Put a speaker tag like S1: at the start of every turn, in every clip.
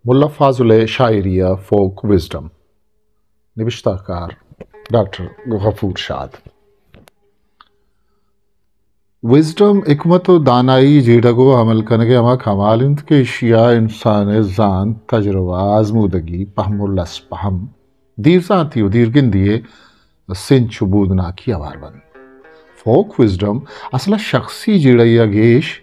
S1: मुल्ला फाजुल शायरिया फोक wisdom निविश्ताकार doctor Ghafoor शाद। Wisdom हिकमत व दानाई जीडगो अमल कनगे अमा कमालिंद के इशिया इंसान जान तजुर्बा आजमूदगी पहमुल्लस पहम दीरजाती दीर्गिंदिए सिंचु बूदना की अवारबन फोक विजडम असला शख्सी जीड़ैया गेश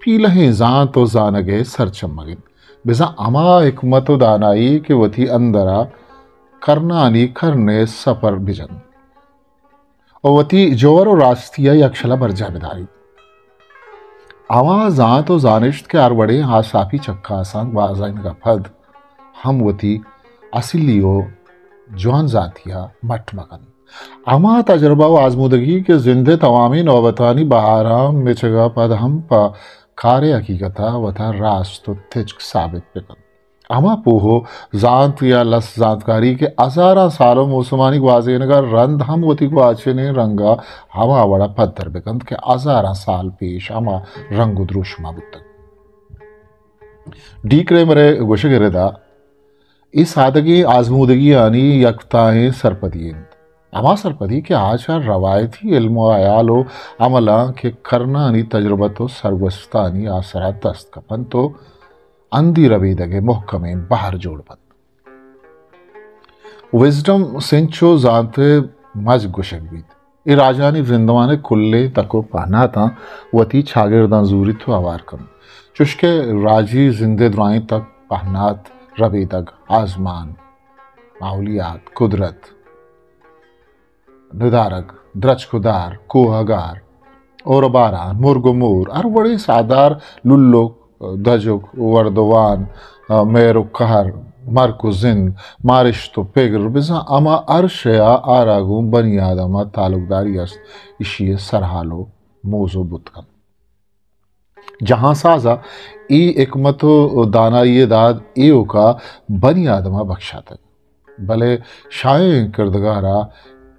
S1: पीलहे जान तो जानगे सरचमगिन बिजा अमा हिकमत व दानाई के वथी अंदरा करनानी करने सफर बिजन वती जोर और रास्तिया यक्षला बरजा बिदारी आवा जात और जानिश्त के आरवड़े आसाफी चक्का सांग बाजाइन का फद हम वती असिलियो जवान जातिया मट मगन आमा तजर्बा व आजमूदगी के जिंदे तवामी नौबतानी बहाराम मिचगा पद हम पा कार्य हकीकता वथा रास्त तिचक साबित बिकन अमा पोहो जानत या लस जानकारी के अजारा सालों मुसमानी ग्वाजेन का रंद हम वती ग्वाचे ने रंगा हमा बड़ा पत्थर बेकंद के अजारा साल पेश अमा रंग द्रुशमा बुत्तक डी क्रेमरे गोशगरेदा इस सादगी आजमूदगी यानी यकताएं सरपदियन अमा सरपदी के आचार रवायती इल्म आयालो अमला के करनानी तजुर्बतो सरगस्तानी आसरा दस्त कपन तो अंदी रबीदगे मोहकमे बाहर जोड़बन विजडम सिंचो जानते मज गुशगबीत ए राजानी जिंदवाने कुल्ले तको पहना था वती छागिरदां जूरी तो आवार कम चुशके राजी जिंदे द्राई तक पहनात रबीदग आजमान माहौलियात कुदरत निदारक द्रचकुदार कोहगार और बारान मुर्गुमूर और बड़े सादार लुल्लो दजुक वर्दवान मेरो कहर मरकु जिंद मारिश तो पेगर बिजा अमा अरशया आरागु बनियादमा तालुकदारी अस्त इशिये सरहालो मोजो बुतकन जहां साजा ई एकमतो दानाई दाद एओ का बनियादमा बख्शा तक भले शाये किरदगारा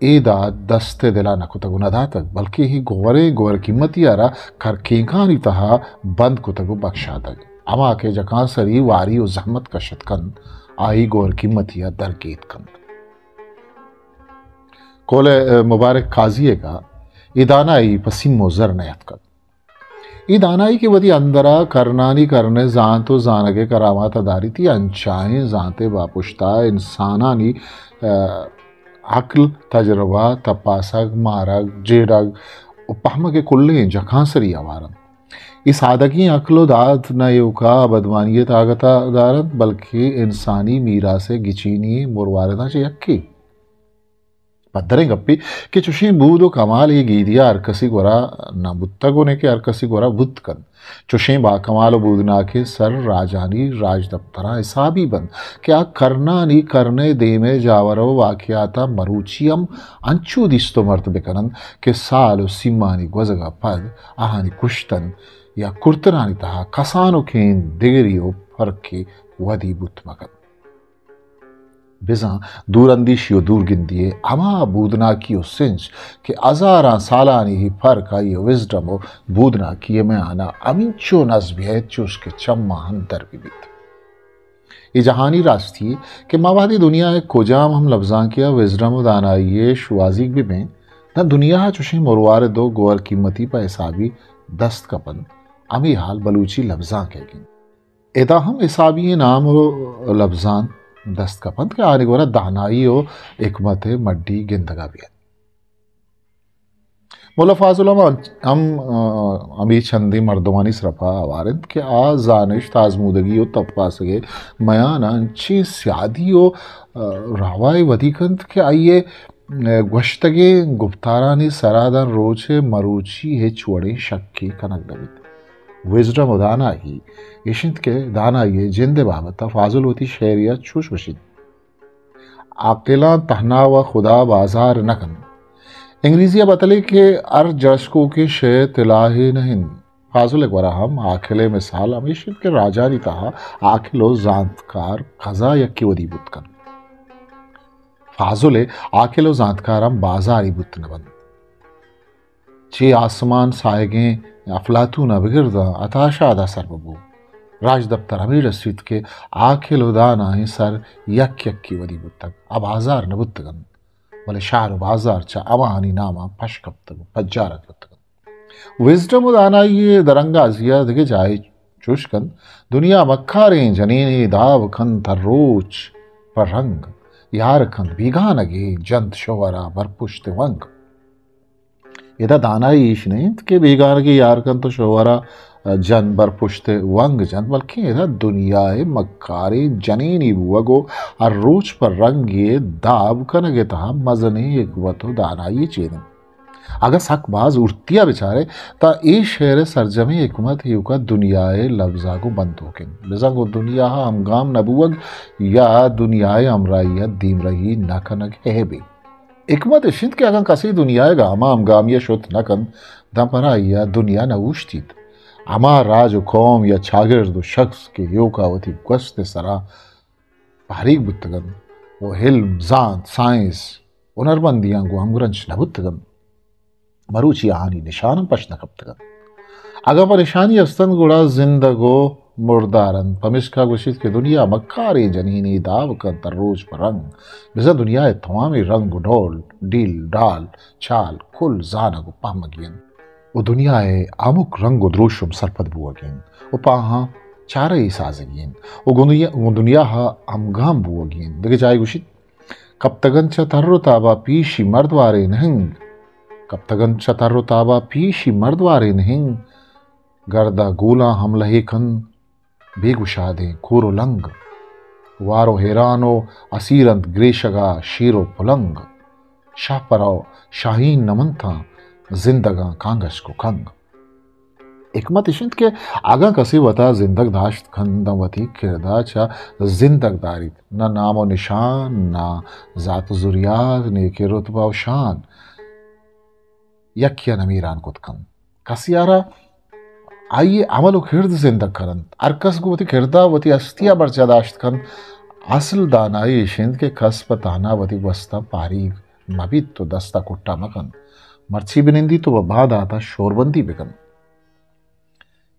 S1: ए दाद दस्ते दिला नकुतगु नदा तक बल्कि ही गोवरे गोवर कीमतियारा कर केंखानी तहा बंद कुतगु बख्शा तक अमा के जकां सरी वारी और जहमत कशत कन आई गोवर कीमतिया दरकेत कन कोले मुबारक काजिए का इदानाई पसीम मोजर नयत कन इदानाई के वदी अंदरा करनानी करने जान तो जानगे करामात अदारी थी अंचाएं जानते बापुश्ता इंसानानी अक्ल तजर्बा तपासक मारक जेडग पहम के कुल्ले जखांसरी आवारन इस आदगी अक्लो दाद न युका बदमानियत आगता दारत बल्कि इंसानी मीरा से गिचीनी मुरवारदा चे यक्की पद्धरे गप्पी कि चुशी बूदो कमाल ही गीदिया अरकसी गोरा न बुत्तगो ने के अरकसी गोरा बुत्त कन चुशी बा कमाल बूदना के सर राजानी राज दफ्तरा हिसाबी बंद क्या करना नी करने दे में जावरो वाक्याता मरुचियम अंचू दिस्तो मर्त बेकनन के साल सिम्मानी ग्वजगा पद आहानी कुश्तन या कुर्तरानी तहा कसानो खेन दिगरियो फर्क के वदी बुत मगन बिजा दूरंदीशियो दूरगिंदिए अमा बूदना कियो सिंच के अजारा सालानी ही फर्क आई विजडम बूदना किए में आना अमिंचो नज्म है चुस के चम्मा हंतर बीत ये जहानी रास्ती के मावादी दुनिया एक कोजाम हम लफ्जा किया विजडम दानाइए शुआजिक भी में न दुनिया चुशी मुरवार दो गोर कीमती पर हिसाबी दस्त कपन अमी हाल बलूची लफ्जा कहेगी एदा हम हिसाबी नाम लफ्जान दस्त कपंत के आने गोरा दानाई ओ एकमत मड्डी गिंदगा भी है मुल्ला फाजुल हम अमी छंदी मर्दवानी सरफा आवारंद के आ जानिश ताजमूदगी ओ तपा सके मयाना अंची स्यादी ओ रावाई वधिकंत के आइए गश्तगे गुप्तारानी सरादन रोचे मरूची है चुड़े शक्की कनक दबित विजडम दाना ही यशिंत के दाना ये जिंदे बाबत फाजुल होती शेरिया छुश वशिद आकिला तहना व खुदा बाजार नकन अंग्रेजिया बतले के अर जशको के शे तिलाही नहीं फाजुल एक बारा हम आखिले मिसाल अमीशित के राजा नी तहा आखिलो जानतकार खजा यक्की वदी बुतकन फाजुल आखिलो जानतकार हम बाजारी बुत नबन चे आसमान सायगे अफलातून बिगिरदा अताशा दा सरबबू राज दफ्तर हमीर रसीद के आखिल उदाना सर यक यक की वदी बुतक अब आजार न बुतगन बोले शार बाजार चा अवानी नामा पश कप्तग पज्जारक बुतगन विजडम उदाना ये दरंगा जिया दिगे जाए चुशकन दुनिया मक्खारे जनीने दाव खन तर्रोच पर रंग यार खन बीघानगे जंत शोवरा बरपुष्ट वंग इधर दाना ईश नहीं के बीघानगे यार खन तो शोवरा जन बरपुष्ट वंग जन बल्कि इधर दुनियाए मक्खारे जनीनी बुवगो और रोच पर रंग ये दाव कनगे तहा मजने एक वतो दाना ये चेदन अगर सकबाज उड़तिया बेचारे ता ए शेर सरजमे हिकमत ही का दुनियाए लफ्जा को बंद हो बिजंग दुनिया हमगाम नबुवग या दुनियाए अमराइया दीम रही नकनक है भी हिकमत शिंद के अगर कसी दुनियाए गामा हमगाम या शुद्ध नकन दमपरा या दुनिया नवुश्चित अमा राज कौम या छागिर्द शख्स के योकावती गस्त सरा बारीक बुतगन वो हिल्म जान साइंस उनरबंदियां को हमगरंच नबुतगन मरुची आनी निशानम पश्न कप्तगन अगर परेशानी अस्तन गुड़ा जिंदगो मुर्दारन पमिश्का गुशित के दुनिया मक्खारे जनीनी दाव कर तर्रोज पर रंग बिजा दुनिया तमामी रंग डोल डील डाल चाल कुल जानगो पहमगियन वो दुनिया आमुक रंग द्रोशम सरपद बुवगिन वो पाहा चारे साजगिन वो दुनिया हा अमगाम बुवगिन देखे जाए गुशित कब तगन चतर्रो ताबा पीशी मर्दवारे नहंग कब तगन चतर्रो ताबा पीशी मर्दवारे नहंग गर्दा गोला हम लहे खन बेगुशादे खूरो लंग वारो हैरानो असीरंत ग्रेशगा शीरो पुलंग शाह पराओ शाहीन नमन था जिंदगा कांगश को खंग हिकमत इशिंद के आगा कसी वता जिंदग दाश्त खंदवती किरदा चा जिंदग दारित न नामो निशान ना जात जुरियात ने के रुतबा व शान यकिया नमीरान कुतकन कसियारा आइए अमलो खिर्द जिंदग करन अरकस को वती खिरदा वती अस्तिया बरचा दाश्त खन असल दानाई इशिंद के कस पताना वती वस्ता पारी मबित तो दस्ता कुट्टा मकन मर्ची बिनिंदी तो वह बाद आता शोरबंदी बिकन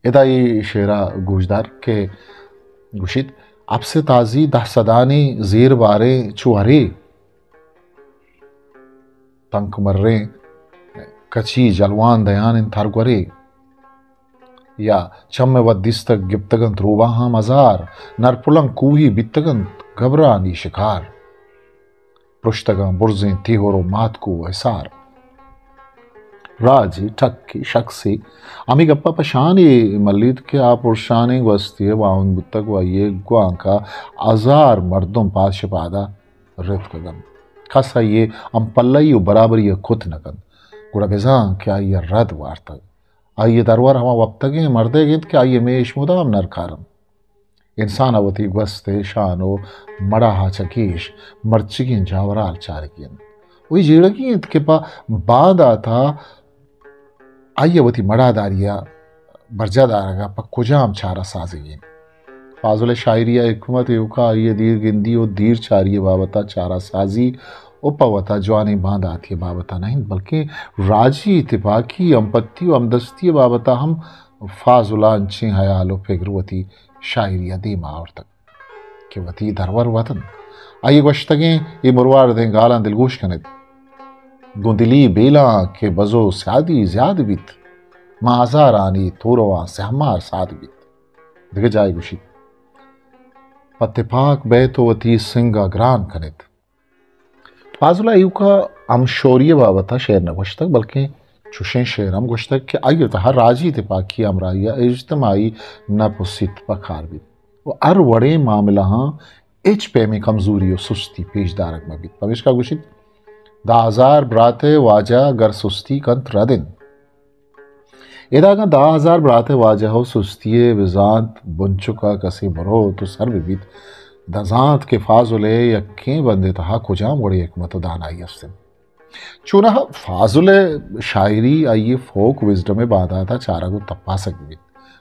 S1: इदा ये शेरा गुजदार के गुशित अब से ताजी दा सदानी जीर बारे चुहरे तंक मर्रे कची जलवान दयान इन थरगरे या चम वदिस्तक गिप्तगंत रूबाहा मजार नरपुलंग कूही बित्तगंत घबरानी शिकार पृष्ठगं बुर्जें तिहोरो मात को हिसार राजी ठक्की शख्सी अमिगप्पा पशानी मल्लिद के आप उर्शानी वस्ती वाउन बुत्तक व ये ग्वांका हजार मर्दों पाश पादा रित कगन खसा ये अम पल्लई बराबर ये खुद नकन गुड़ा बेजां क्या ये रद वार्तक आइए दरबार हम वक्तगे मर्दे गित क्या ये मेश मुदाम नरकारम इंसान अवती वस्ते शानो मड़ा हा चकीश मर्चिगिन जावराल चारगिन वही जीड़गी के पा बाद आता आइए वती मड़ादारिया बर्जादारगा पक्कुजाम चारा साजिगिन फाजुल शायरिया हिकमत युका आइए दीर गिंदी और दीर चारिय बाबता चारा साजी उपवता जवानी बांध आती बाबता नहीं बल्कि राजी इतिफाकी अम्पत्ति अमदस्ती बाबता हम फाजुला अंचे हयालो फिक्रवती शायरिया दीमा और तक कि वती धरवर वतन आइए गश्तगे ये मुरवार दें गालां दिलगोश कनेत गुंदिली बेला के बजो स्यादी ज्याद बित माजार आनी तोरवा सहमार साद बित दिखे जाए गुशी पत्तेपाक बैतोवती सिंगा ग्रान कनेत फाजुला यू का हम शौर्य बाबता शेर न गुश्तक बल्कि चुशें शेर हम गुश्तक के आइए हर राजी तिपाकी अमराइया इज्तमाई न पुसित पखार बित वो अर वड़े मामला एच पे में कमजोरी और सुस्ती पेशदारक में बित पविश का गुशित दाजार ब्राते वाजा गर सुस्ती कंत रदिन इदागा 10,000 ब्राते वाजा हो सुस्तिये विजांत बुंचुका कसे बरो तो सर बिबित दजांत के फाजुले यक्के बंदे तहा कुजाम बड़ी हिकमत दान आई अफसन चुना फाजुले शायरी आइए फोक विजडम बाधा था चारा को तपा सकबित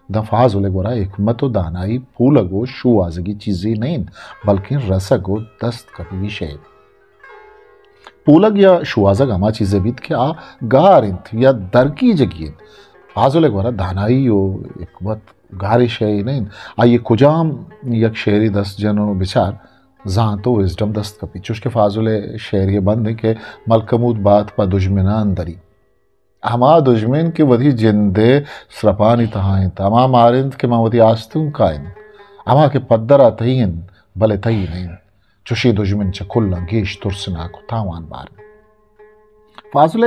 S1: द फाजुले गोरा हिकमत दानाई फूलगो शू आजगी चीजें नहीं बल्कि रसगो दस्त कभी विषय पूलग या शुआजग हमा चीजें बीत के आ गारिंत या दरकी जगियत फाजुल एक वरा दानाई हो एक वत गारी शे नहीं आइए कुजाम यक शेरी दस जनो बिचार जहाँ तो विजडम दस्त कपी चुश के फाजुल शेर ये बंद है कि मलकमूद बात पा दुश्मना अंदरी हमा दुश्मन के वधी जिंदे स्रपानी तहाइन हमा मारिंद के मावती आस्तुं काइन हमा के पद्दरा तहीन भले तही नहीं चुशी दुश्मन च खुल्ला गेश तुरसना को तावान बार फाजुल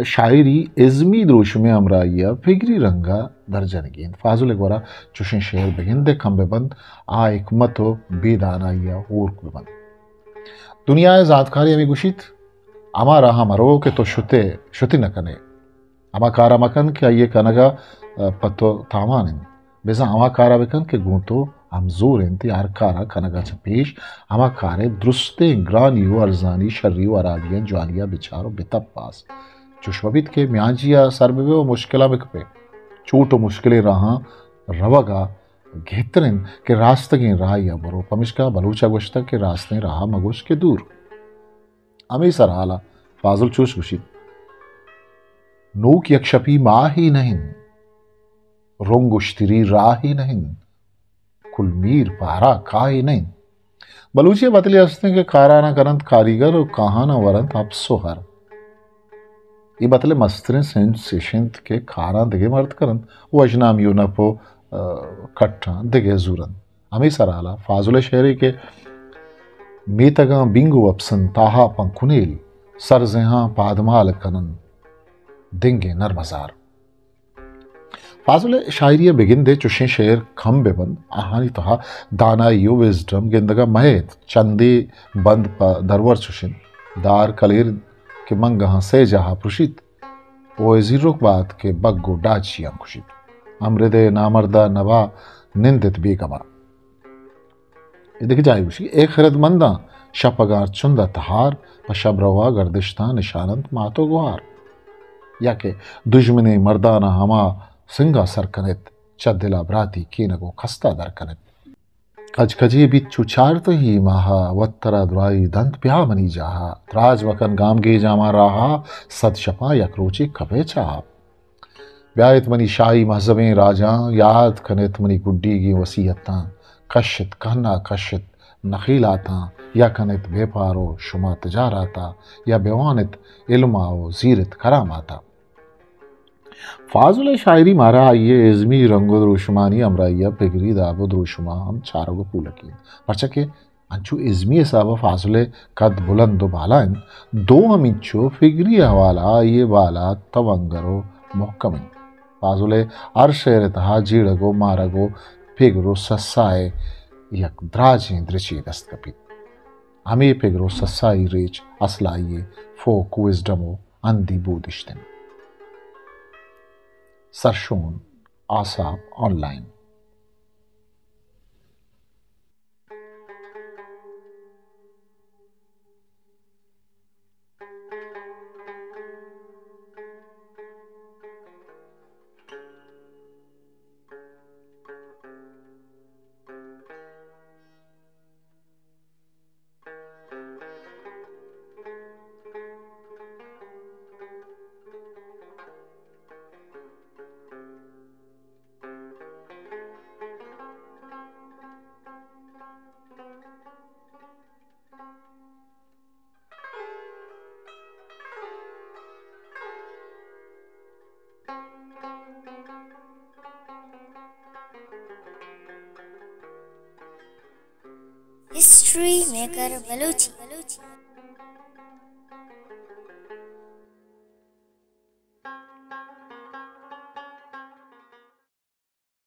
S1: शायरी इज़मी द्रोशमे अमराइया फिगरी रंगा दर्जन गेंद फाजुल गोरा चुशे शेर बेगिंदे खंबे बंद आ एक मतो बेदानाइया और बंद दुनिया जातकारी अमी गुशित अमा रहा मरो के तो शुते शुति न कने अमा कारा मकन के आइए कनगा पतो तामान बेजा अमा कारा बेकन के गुंतो हम जोर इंती आरकारा कनगा पेश हमा कारे दुरुस्ते ग्रानियो अर्जानी शर्रियो अराबियन ज्वालिया बिचारो बितब पास चुशवबित के म्याजिया सरबे व मुश्किला बिकपे चूटो मुश्किलें रहा रवगा घेतरिन के रास्तगी राया बरो पमिश्का बलूचा गुश्ता के रास्ते रहा मगुश के दूर अमी सरहाला फाजुल चूश गुशी नूक यक्षपी माँ ही नहीं रोंगुश्तिरी राह ही नहीं कुलमीर पारा खाई नहीं बलूचिया बतली हंसते के कारा न करंत कारीगर और कहा न वरंत आप सोहर ये बतले मस्तरे सेंट सेशंत के खारा दिगे मर्द करंत वो अजनाम यू न पो कट्टा दिगे जूरन हमी सराला फाजुल शहरी के मेतगा बिंगु अपसन ताहा पंकुनेल सरजेहा पादमाल कनन दिंगे नरमजार फाजुल शायरिया बिगिन दे चुशे शेर खम बेबंद आहानी तहा दाना यो विजडम गिंदगा महेत चंदी बंद पा दरवर चुशिन दार कलेर के मंगहा से जहा पुशित ओ जीरोक बात के बग्गो डाचिया खुशित अमृदे नामर्दा नवा निंदित बेगमा ये देख जाए उसी एक खिरदमंदा शपगार चुंदा तहार पशब्रवा गर्दिश्ता निशानंत मातो गुहार या के दुश्मने मर्दाना हमा सिंगा सरकनित चदिला भ्राती कीनगो खस्ता दरकनित कजकजी बिच्चु चारत ही महा वत्तरा द्वाई दंत प्या मनी जाहा त्राज वकन गाम गे जामा रहा सद शपा यक्रोचे कपे चाह ब्यायत मनी शाही महजबें राजा याद कनित मनी गुड्डी की वसीयता कशित कहना कशित नखीलाता या कनित बेपारो शुमा तजाराता या बेवानित इल्माओ जीरत करामाता फाजुल शायरी मारा आइए इज़मी रंगो द्रोशमानी अमराइया पिगरी दाबो द्रोशमा हम चारों को पूलकी परचा के अंचु इज़मी साबा फाजुल कद बुलंदो बालाइन दो अमिंचो फिगरी हवाला ये बाला तवंगरो मोहकमिन फाजुल अरशेर तहा जीड़गो मारगो फिगरो सस्साए यक द्राजे दृची दस्त कपित हमें फिगरो सस्साई रेच असलाइए फोक विजडमो अंधी बोदिश्तन सरशोन आसाप ऑनलाइन
S2: हिस्ट्री मेकर बलूची।